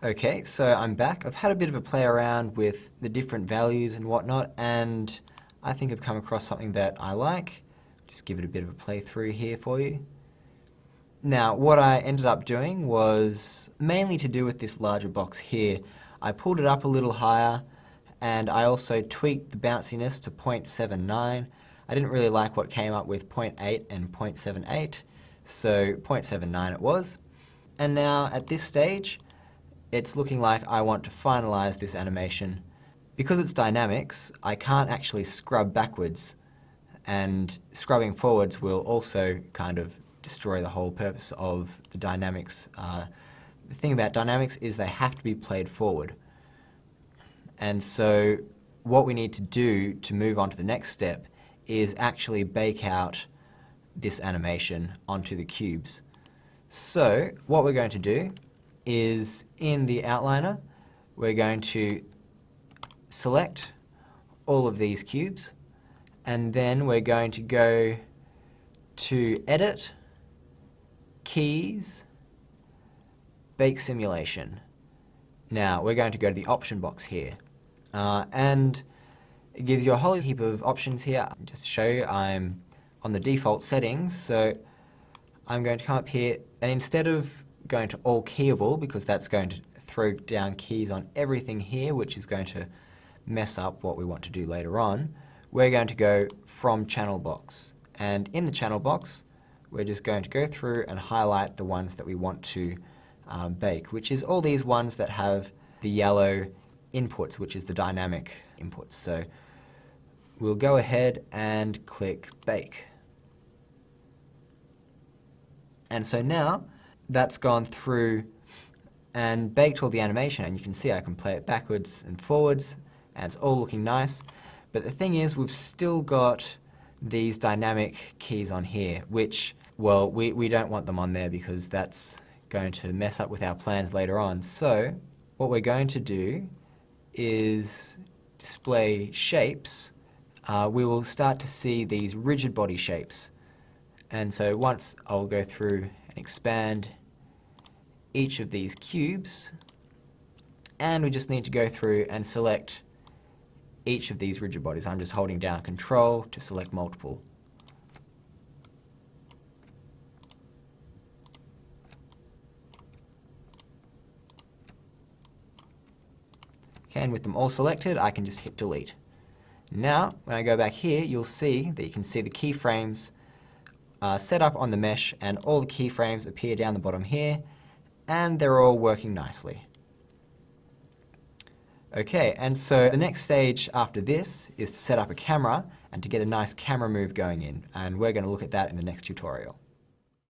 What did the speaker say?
Okay, so I'm back. I've had a bit of a play around with the different values and whatnot, and I think I've come across something that I like. Just give it a bit of a playthrough here for you. Now, what I ended up doing was mainly to do with this larger box here. I pulled it up a little higher, and I also tweaked the bounciness to 0.79. I didn't really like what came up with 0.8 and 0.78, so 0.79 it was. And now at this stage, it's looking like I want to finalize this animation. Because it's dynamics, I can't actually scrub backwards, and scrubbing forwards will also kind of destroy the whole purpose of the dynamics. The thing about dynamics is they have to be played forward. And so what we need to do to move on to the next step is actually bake out this animation onto the cubes. So what we're going to do is in the outliner, we're going to select all of these cubes, and then we're going to go to Edit, Keys, Bake Simulation. Now we're going to go to the option box here, and it gives you a whole heap of options here. Just to show you, I'm on the default settings, so I'm going to come up here, and instead of going to all keyable, because that's going to throw down keys on everything here, which is going to mess up what we want to do later on, we're going to go from channel box. And in the channel box, we're just going to go through and highlight the ones that we want to bake, which is all these ones that have the yellow inputs, which is the dynamic inputs. So we'll go ahead and click Bake. And so now that's gone through and baked all the animation, and you can see I can play it backwards and forwards, and it's all looking nice. But the thing is, we've still got these dynamic keys on here, which, well, we don't want them on there because that's going to mess up with our plans later on. So what we're going to do is display shapes. We will start to see these rigid body shapes. And so once I'll go through and expand each of these cubes, and we just need to go through and select each of these rigid bodies. I'm just holding down Control to select multiple. Okay, and with them all selected, I can just hit Delete. Now, when I go back here, you'll see that you can see the keyframes set up on the mesh, and all the keyframes appear down the bottom here, and they're all working nicely. Okay, and so the next stage after this is to set up a camera and to get a nice camera move going in, and we're going to look at that in the next tutorial.